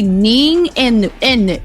kneeing and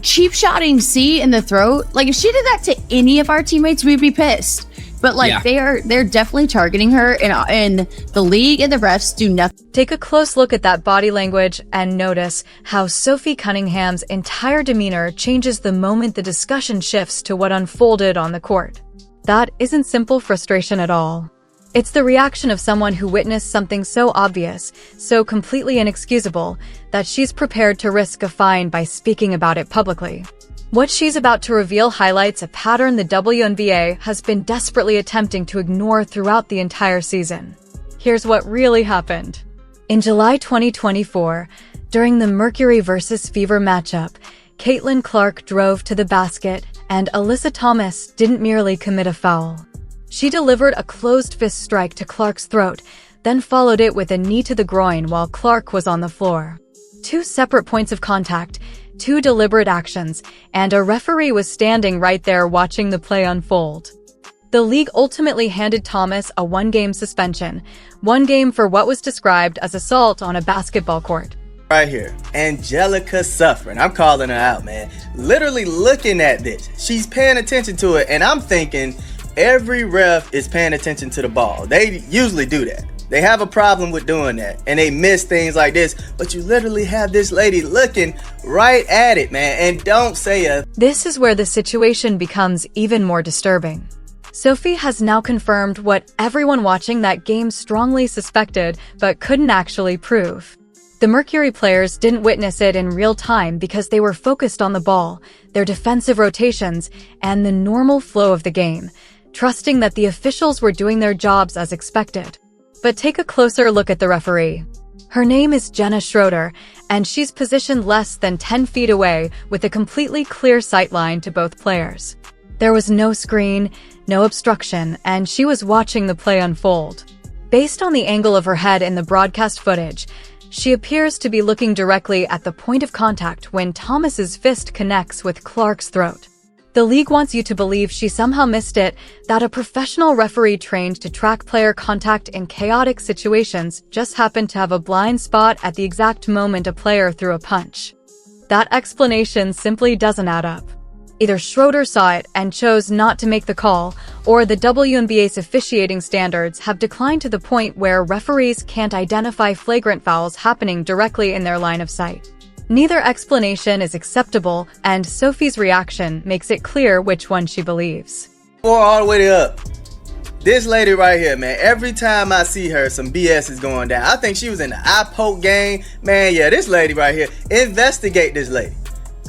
cheap shotting C in the throat. Like, if she did that to any of our teammates, we'd be pissed. But like, they're definitely targeting her, and the league and the refs do nothing. Take a close look at that body language and notice how Sophie Cunningham's entire demeanor changes the moment the discussion shifts to what unfolded on the court. That isn't simple frustration at all. It's the reaction of someone who witnessed something so obvious, so completely inexcusable, that she's prepared to risk a fine by speaking about it publicly. What she's about to reveal highlights a pattern the WNBA has been desperately attempting to ignore throughout the entire season. Here's what really happened. In July 2024, during the Mercury vs. Fever matchup, Caitlin Clark drove to the basket, and Alyssa Thomas didn't merely commit a foul. She delivered a closed-fist strike to Clark's throat, then followed it with a knee to the groin while Clark was on the floor. Two separate points of contact, two deliberate actions, and a referee was standing right there watching the play unfold. The league ultimately handed Thomas a one-game suspension, one game for what was described as assault on a basketball court. Right here, Angelica suffering. I'm calling her out, man. Literally looking at this. She's paying attention to it, and I'm thinking every ref is paying attention to the ball. They usually do that. They have a problem with doing that, and they miss things like this, but you literally have this lady looking right at it, man, and don't say a... This is where the situation becomes even more disturbing. Sophie has now confirmed what everyone watching that game strongly suspected, but couldn't actually prove. The Mercury players didn't witness it in real time because they were focused on the ball, their defensive rotations, and the normal flow of the game, trusting that the officials were doing their jobs as expected. But take a closer look at the referee. Her name is Jenna Schroeder, and she's positioned less than 10 feet away with a completely clear sight line to both players. There was no screen, no obstruction, and she was watching the play unfold. Based on the angle of her head in the broadcast footage, she appears to be looking directly at the point of contact when Thomas's fist connects with Clark's throat. The league wants you to believe she somehow missed it, that a professional referee trained to track player contact in chaotic situations just happened to have a blind spot at the exact moment a player threw a punch. That explanation simply doesn't add up. Either Schroeder saw it and chose not to make the call, or the WNBA's officiating standards have declined to the point where referees can't identify flagrant fouls happening directly in their line of sight. Neither explanation is acceptable, and Sophie's reaction makes it clear which one she believes. Or all the way up. This lady right here, man, every time I see her, some BS is going down. I think she was in the eye poke game. Man, yeah, this lady right here, investigate this lady.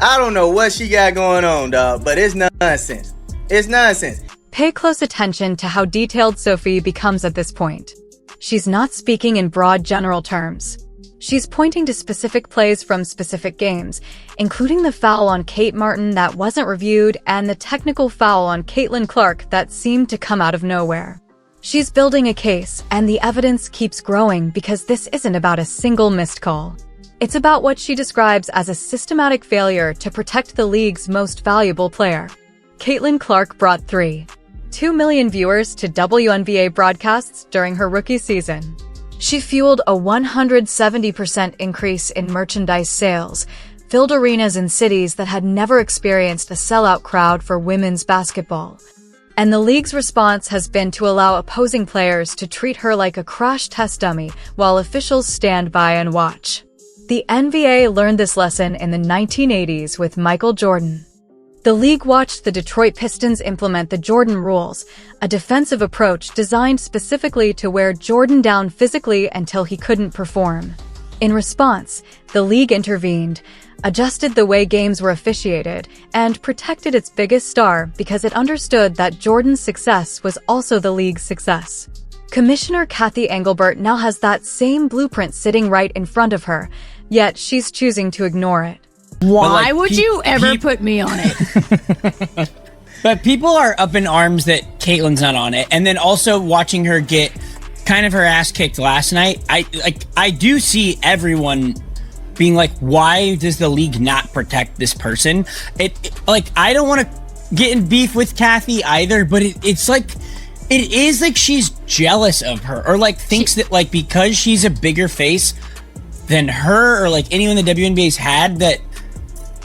I don't know what she got going on, dog, but it's nonsense. It's nonsense. Pay close attention to how detailed Sophie becomes at this point. She's not speaking in broad general terms. She's pointing to specific plays from specific games, including the foul on Kate Martin that wasn't reviewed and the technical foul on Caitlin Clark that seemed to come out of nowhere. She's building a case, and the evidence keeps growing because this isn't about a single missed call. It's about what she describes as a systematic failure to protect the league's most valuable player. Caitlin Clark brought 3.2 million viewers to WNBA broadcasts during her rookie season. She fueled a 170% increase in merchandise sales, filled arenas in cities that had never experienced a sellout crowd for women's basketball. And the league's response has been to allow opposing players to treat her like a crash test dummy while officials stand by and watch. The NBA learned this lesson in the 1980s with Michael Jordan. The league watched the Detroit Pistons implement the Jordan rules, a defensive approach designed specifically to wear Jordan down physically until he couldn't perform. In response, the league intervened, adjusted the way games were officiated, and protected its biggest star because it understood that Jordan's success was also the league's success. Commissioner Kathy Engelbert now has that same blueprint sitting right in front of her, yet she's choosing to ignore it. Why would you ever put me on it? But people are up in arms that Caitlin's not on it, and then also watching her get kind of her ass kicked last night. I do see everyone being like, why does the league not protect this person? I don't want to get in beef with Kathy either, but it is like she's jealous of her, or like thinks that like because she's a bigger face, than her or like anyone the WNBA's had that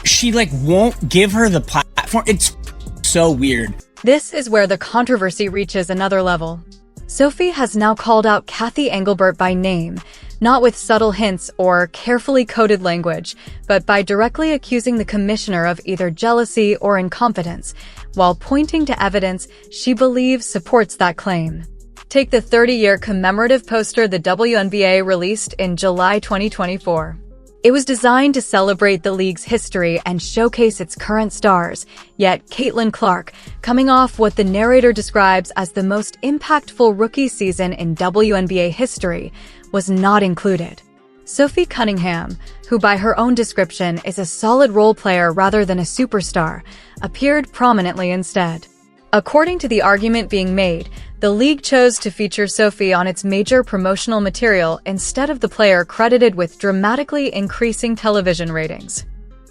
she like won't give her the platform. It's so weird. This is where the controversy reaches another level. Sophie has now called out Cathy Engelbert by name, not with subtle hints or carefully coded language, but by directly accusing the commissioner of either jealousy or incompetence, while pointing to evidence she believes supports that claim. Take the 30-year commemorative poster the WNBA released in July 2024. It was designed to celebrate the league's history and showcase its current stars, yet Caitlin Clark, coming off what the narrator describes as the most impactful rookie season in WNBA history, was not included. Sophie Cunningham, who by her own description is a solid role player rather than a superstar, appeared prominently instead. According to the argument being made, the league chose to feature Sophie on its major promotional material instead of the player credited with dramatically increasing television ratings.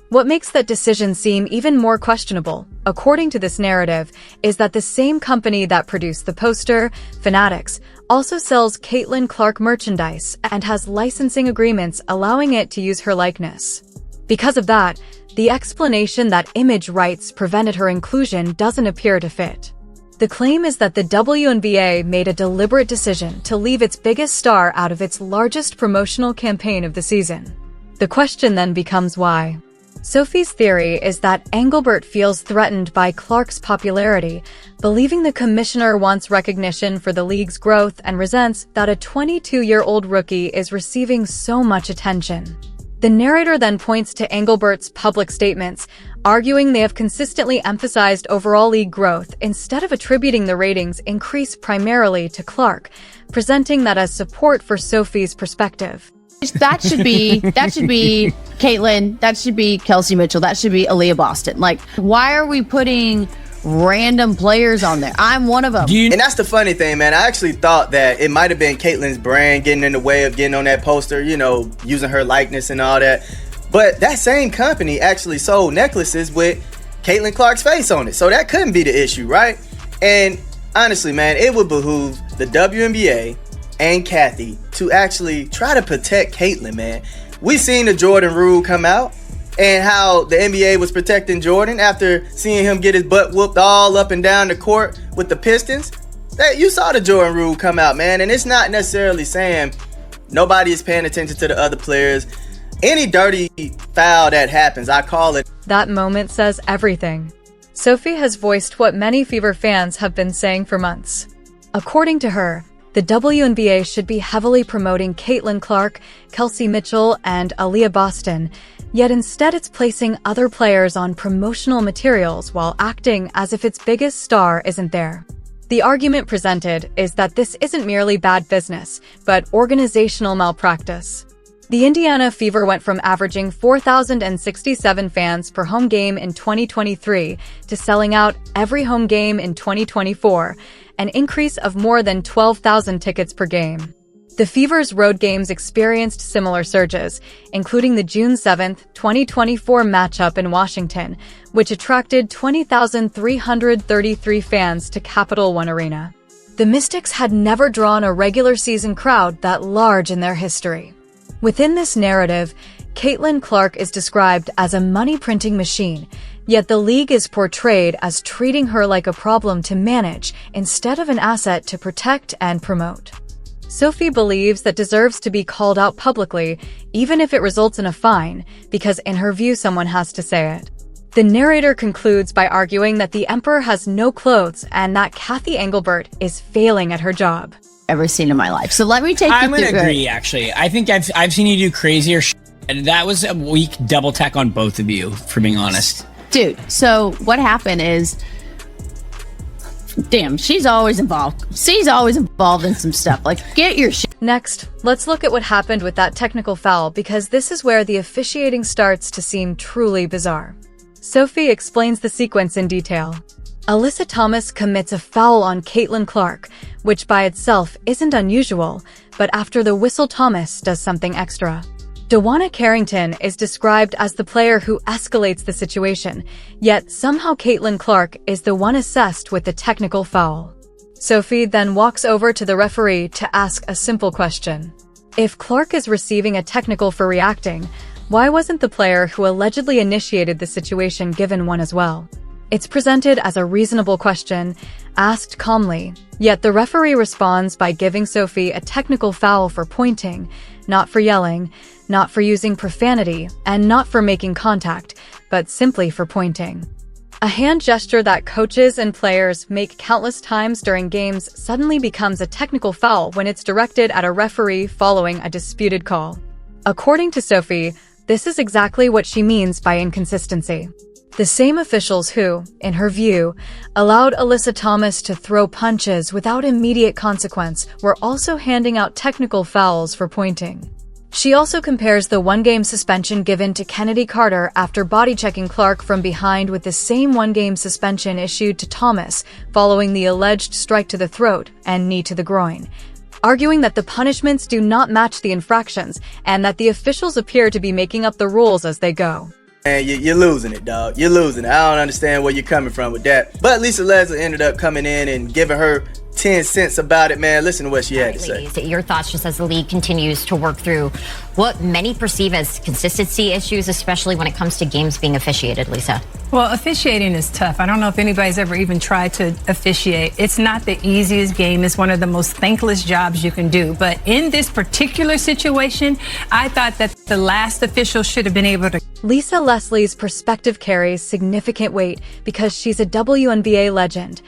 What makes that decision seem even more questionable, according to this narrative, is that the same company that produced the poster, Fanatics, also sells Caitlin Clark merchandise and has licensing agreements allowing it to use her likeness. Because of that, the explanation that image rights prevented her inclusion doesn't appear to fit. The claim is that the WNBA made a deliberate decision to leave its biggest star out of its largest promotional campaign of the season. The question then becomes why. Sophie's theory is that Engelbert feels threatened by Clark's popularity, believing the commissioner wants recognition for the league's growth and resents that a 22-year-old rookie is receiving so much attention. The narrator then points to Engelbert's public statements, arguing they have consistently emphasized overall league growth instead of attributing the ratings increase primarily to Clark, presenting that as support for Sophie's perspective. That should be Caitlin. That should be Kelsey Mitchell. That should be Aaliyah Boston. Like, why are we putting random players on there? I'm one of them. And that's the funny thing, man. I actually thought that it might have been Caitlin's brand getting in the way of getting on that poster, you know, using her likeness and all that. But that same company actually sold necklaces with Caitlin Clark's face on it. So that couldn't be the issue, right? And honestly, man, it would behoove the WNBA and Cathy to actually try to protect Caitlin, man. We seen the Jordan rule come out and how the NBA was protecting Jordan after seeing him get his butt whooped all up and down the court with the Pistons. You saw the Jordan rule come out, man, and it's not necessarily saying nobody is paying attention to the other players. Any dirty foul that happens, I call it. That moment says everything. Sophie has voiced what many Fever fans have been saying for months. According to her, the WNBA should be heavily promoting Caitlin Clark, Kelsey Mitchell, and Aaliyah Boston, yet instead it's placing other players on promotional materials while acting as if its biggest star isn't there. The argument presented is that this isn't merely bad business, but organizational malpractice. The Indiana Fever went from averaging 4,067 fans per home game in 2023 to selling out every home game in 2024, an increase of more than 12,000 tickets per game. The Fever's road games experienced similar surges, including the June 7, 2024 matchup in Washington, which attracted 20,333 fans to Capital One Arena. The Mystics had never drawn a regular season crowd that large in their history. Within this narrative, Caitlin Clark is described as a money-printing machine, yet the league is portrayed as treating her like a problem to manage instead of an asset to protect and promote. Sophie believes that deserves to be called out publicly, even if it results in a fine, because in her view someone has to say it. The narrator concludes by arguing that the Emperor has no clothes and that Cathy Engelbert is failing at her job. Ever seen in my life. So let me take I'm you gonna through agree, actually. I think I've seen you do crazier and that was a weak double tech on both of you, for being honest. Dude, so what happened is, damn, she's always involved. She's always involved in some stuff. Like, get your shit. Next, let's look at what happened with that technical foul, because this is where the officiating starts to seem truly bizarre. Sophie explains the sequence in detail. Alyssa Thomas commits a foul on Caitlin Clark, which by itself isn't unusual, but after the whistle, Thomas does something extra. Dawana Carrington is described as the player who escalates the situation, yet somehow Caitlin Clark is the one assessed with the technical foul. Sophie then walks over to the referee to ask a simple question. If Clark is receiving a technical for reacting, why wasn't the player who allegedly initiated the situation given one as well? It's presented as a reasonable question, asked calmly, yet the referee responds by giving Sophie a technical foul for pointing, not for yelling, not for using profanity, and not for making contact, but simply for pointing. A hand gesture that coaches and players make countless times during games suddenly becomes a technical foul when it's directed at a referee following a disputed call. According to Sophie, this is exactly what she means by inconsistency. The same officials who, in her view, allowed Alyssa Thomas to throw punches without immediate consequence were also handing out technical fouls for pointing. She also compares the one-game suspension given to Kennedy Carter after body-checking Clark from behind with the same one-game suspension issued to Thomas following the alleged strike to the throat and knee to the groin, arguing that the punishments do not match the infractions and that the officials appear to be making up the rules as they go. Man, you're losing it, dog. You're losing it. I don't understand where you're coming from with that. But Lisa Leslie ended up coming in and giving her 10 cents about it, man. Listen to what she had to say. Ladies, your thoughts just as the league continues to work through what many perceive as consistency issues, especially when it comes to games being officiated, Lisa. Well, officiating is tough. I don't know if anybody's ever even tried to officiate. It's not the easiest game. It's one of the most thankless jobs you can do. But in this particular situation, I thought that the last official should have been able to. Lisa Leslie's perspective carries significant weight because she's a WNBA legend,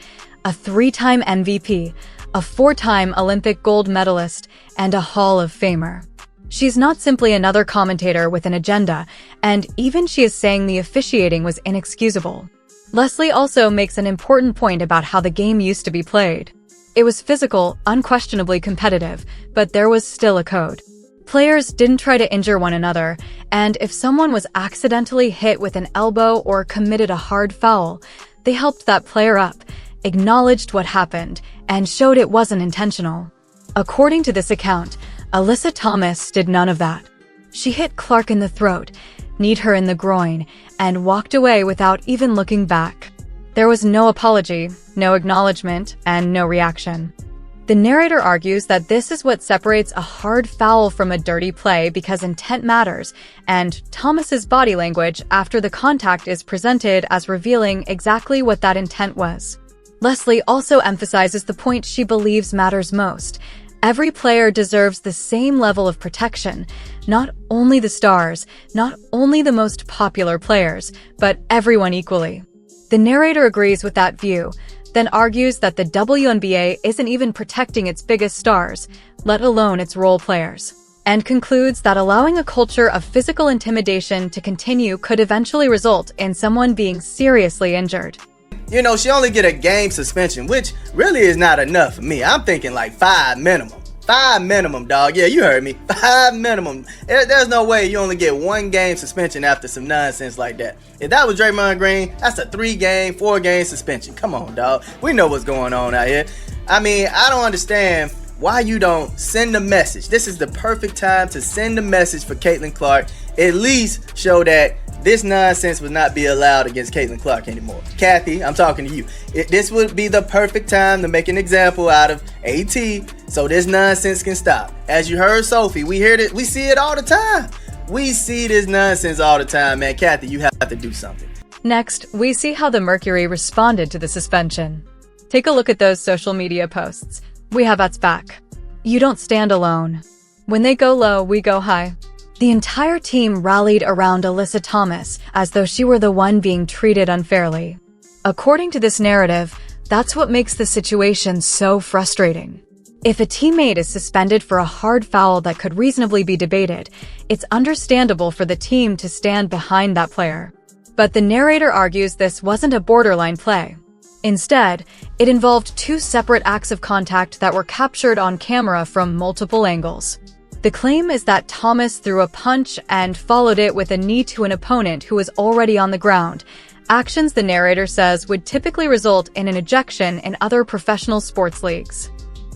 a 3-time MVP, a 4-time Olympic gold medalist, and a Hall of Famer. She's not simply another commentator with an agenda, and even she is saying the officiating was inexcusable. Leslie also makes an important point about how the game used to be played. It was physical, unquestionably competitive, but there was still a code. Players didn't try to injure one another, and if someone was accidentally hit with an elbow or committed a hard foul, they helped that player up, acknowledged what happened, and showed it wasn't intentional. According to this account, Alyssa Thomas did none of that. She hit Clark in the throat, kneed her in the groin, and walked away without even looking back. There was no apology, no acknowledgement, and no reaction. The narrator argues that this is what separates a hard foul from a dirty play because intent matters, and Thomas's body language after the contact is presented as revealing exactly what that intent was. Leslie also emphasizes the point she believes matters most. Every player deserves the same level of protection, not only the stars, not only the most popular players, but everyone equally. The narrator agrees with that view, then argues that the WNBA isn't even protecting its biggest stars, let alone its role players, and concludes that allowing a culture of physical intimidation to continue could eventually result in someone being seriously injured. You know, she only get a game suspension, which really is not enough for me. I'm thinking like 5 minimum. 5 minimum, dog. Yeah, you heard me. 5 minimum. There's no way you only get 1 game suspension after some nonsense like that. If that was Draymond Green, that's a 3-game, 4-game suspension. Come on, dog. We know what's going on out here. I mean, I don't understand why you don't send a message. This is the perfect time to send a message for Caitlin Clark. At least show that this nonsense would not be allowed against Caitlin Clark anymore. Kathy, I'm talking to you. This would be the perfect time to make an example out of AT so this nonsense can stop. As you heard Sophie, we hear it, we see it all the time. We see this nonsense all the time, man. Kathy, you have to do something. Next, we see how the Mercury responded to the suspension. Take a look at those social media posts. We have Ats back. You don't stand alone. When they go low, we go high. The entire team rallied around Alyssa Thomas as though she were the one being treated unfairly. According to this narrative, that's what makes the situation so frustrating. If a teammate is suspended for a hard foul that could reasonably be debated, it's understandable for the team to stand behind that player. But the narrator argues this wasn't a borderline play. Instead, it involved 2 separate acts of contact that were captured on camera from multiple angles. The claim is that Thomas threw a punch and followed it with a knee to an opponent who was already on the ground, actions the narrator says would typically result in an ejection in other professional sports leagues.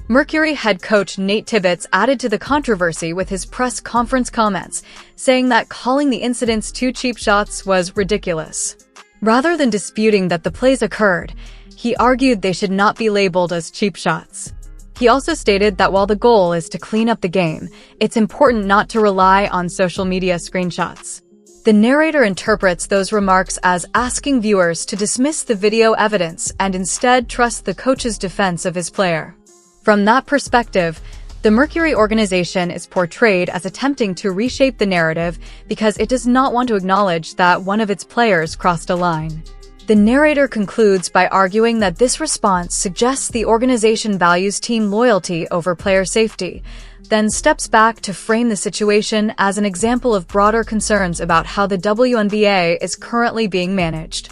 Mercury head coach Nate Tibbetts added to the controversy with his press conference comments, saying that calling the incidents 2 cheap shots was ridiculous. Rather than disputing that the plays occurred, he argued they should not be labeled as cheap shots. He also stated that while the goal is to clean up the game, it's important not to rely on social media screenshots. The narrator interprets those remarks as asking viewers to dismiss the video evidence and instead trust the coach's defense of his player. From that perspective, the Mercury organization is portrayed as attempting to reshape the narrative because it does not want to acknowledge that one of its players crossed a line. The narrator concludes by arguing that this response suggests the organization values team loyalty over player safety, then steps back to frame the situation as an example of broader concerns about how the WNBA is currently being managed.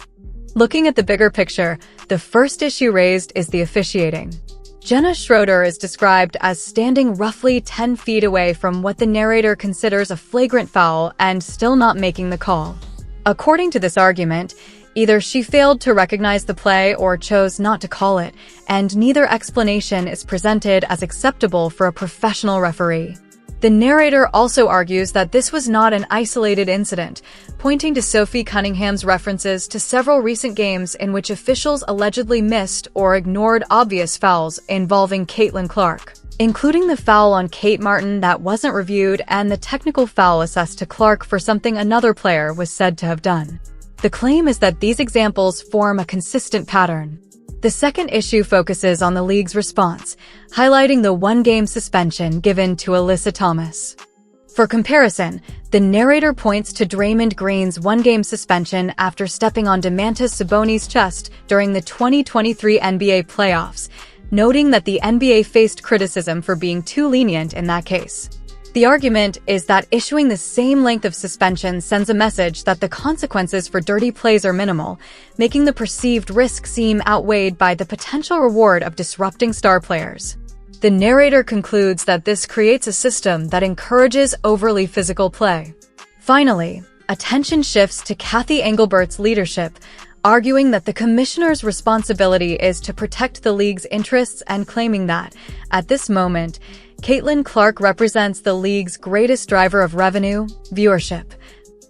Looking at the bigger picture, the first issue raised is the officiating. Jenna Schroeder is described as standing roughly 10 feet away from what the narrator considers a flagrant foul and still not making the call. According to this argument, either she failed to recognize the play or chose not to call it, and neither explanation is presented as acceptable for a professional referee. The narrator also argues that this was not an isolated incident, pointing to Sophie Cunningham's references to several recent games in which officials allegedly missed or ignored obvious fouls involving Caitlin Clark, including the foul on Kate Martin that wasn't reviewed and the technical foul assessed to Clark for something another player was said to have done. The claim is that these examples form a consistent pattern. The second issue focuses on the league's response, highlighting the one-game suspension given to Alyssa Thomas. For comparison, the narrator points to Draymond Green's one-game suspension after stepping on Domantas Sabonis' chest during the 2023 NBA playoffs, noting that the NBA faced criticism for being too lenient in that case. The argument is that issuing the same length of suspension sends a message that the consequences for dirty plays are minimal, making the perceived risk seem outweighed by the potential reward of disrupting star players. The narrator concludes that this creates a system that encourages overly physical play. Finally, attention shifts to Cathy Engelbert's leadership, arguing that the commissioner's responsibility is to protect the league's interests and claiming that, at this moment, Caitlin Clark represents the league's greatest driver of revenue, viewership,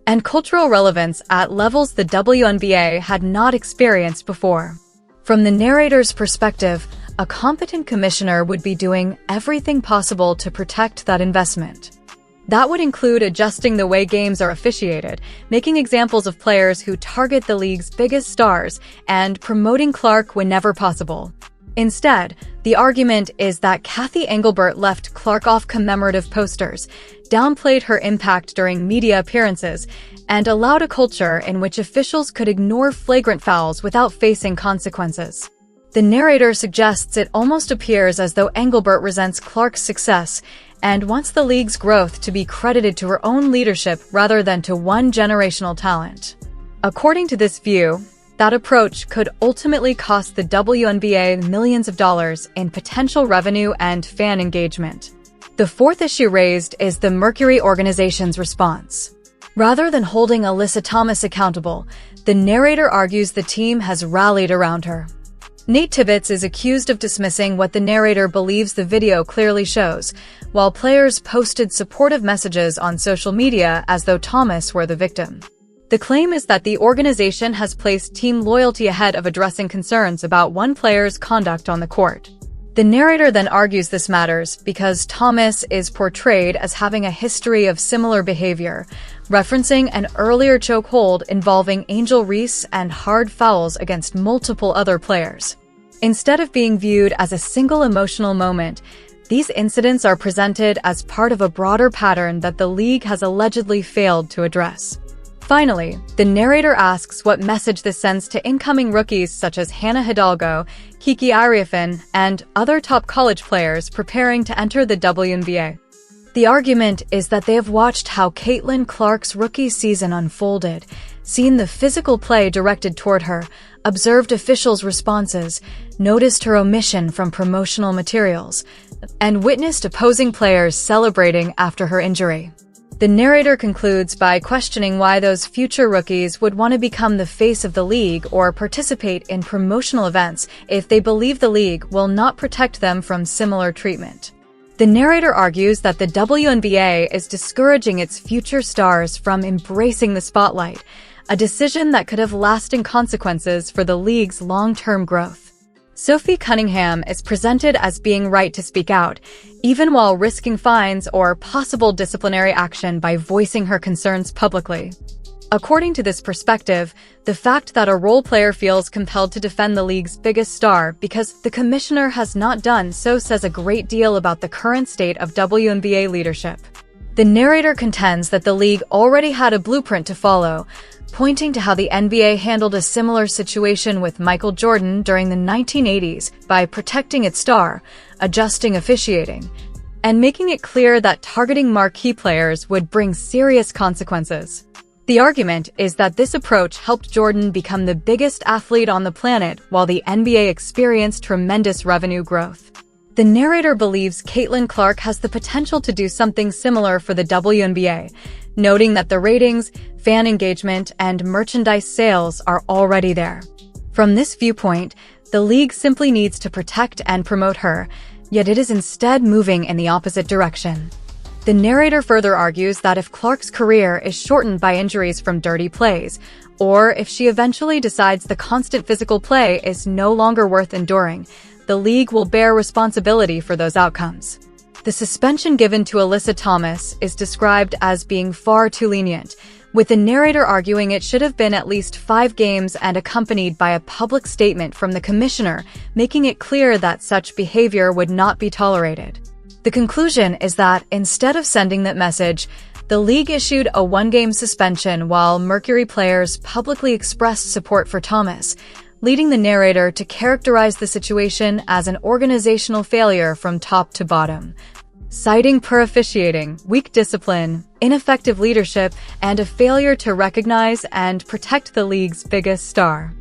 and cultural relevance at levels the WNBA had not experienced before. From the narrator's perspective, a competent commissioner would be doing everything possible to protect that investment. That would include adjusting the way games are officiated, making examples of players who target the league's biggest stars, and promoting Clark whenever possible. Instead, the argument is that Cathy Engelbert left Clark off commemorative posters, downplayed her impact during media appearances, and allowed a culture in which officials could ignore flagrant fouls without facing consequences. The narrator suggests it almost appears as though Engelbert resents Clark's success and wants the league's growth to be credited to her own leadership rather than to one generational talent. According to this view, that approach could ultimately cost the WNBA millions of dollars in potential revenue and fan engagement. The fourth issue raised is the Mercury organization's response. Rather than holding Alyssa Thomas accountable, the narrator argues the team has rallied around her. Nate Tibbetts is accused of dismissing what the narrator believes the video clearly shows, while players posted supportive messages on social media as though Thomas were the victim. The claim is that the organization has placed team loyalty ahead of addressing concerns about one player's conduct on the court. The narrator then argues this matters because Thomas is portrayed as having a history of similar behavior, referencing an earlier chokehold involving Angel Reese and hard fouls against multiple other players. Instead of being viewed as a single emotional moment, these incidents are presented as part of a broader pattern that the league has allegedly failed to address. Finally, the narrator asks what message this sends to incoming rookies such as Hannah Hidalgo, Kiki Ariafin, and other top college players preparing to enter the WNBA. The argument is that they have watched how Caitlin Clark's rookie season unfolded, seen the physical play directed toward her, observed officials' responses, noticed her omission from promotional materials, and witnessed opposing players celebrating after her injury. The narrator concludes by questioning why those future rookies would want to become the face of the league or participate in promotional events if they believe the league will not protect them from similar treatment. The narrator argues that the WNBA is discouraging its future stars from embracing the spotlight, a decision that could have lasting consequences for the league's long-term growth. Sophie Cunningham is presented as being right to speak out, even while risking fines or possible disciplinary action by voicing her concerns publicly. According to this perspective, the fact that a role player feels compelled to defend the league's biggest star because the commissioner has not done so says a great deal about the current state of WNBA leadership. The narrator contends that the league already had a blueprint to follow, pointing to how the NBA handled a similar situation with Michael Jordan during the 1980s by protecting its star, adjusting officiating, and making it clear that targeting marquee players would bring serious consequences. The argument is that this approach helped Jordan become the biggest athlete on the planet while the NBA experienced tremendous revenue growth. The narrator believes Caitlin Clark has the potential to do something similar for the WNBA, noting that the ratings, fan engagement, and merchandise sales are already there. From this viewpoint, the league simply needs to protect and promote her, yet it is instead moving in the opposite direction. The narrator further argues that if Clark's career is shortened by injuries from dirty plays, or if she eventually decides the constant physical play is no longer worth enduring, the league will bear responsibility for those outcomes. The suspension given to Alyssa Thomas is described as being far too lenient, with the narrator arguing it should have been at least 5 games and accompanied by a public statement from the commissioner, making it clear that such behavior would not be tolerated. The conclusion is that instead of sending that message, the league issued a 1-game suspension while Mercury players publicly expressed support for Thomas, leading the narrator to characterize the situation as an organizational failure from top to bottom, citing poor officiating, weak discipline, ineffective leadership, and a failure to recognize and protect the league's biggest star.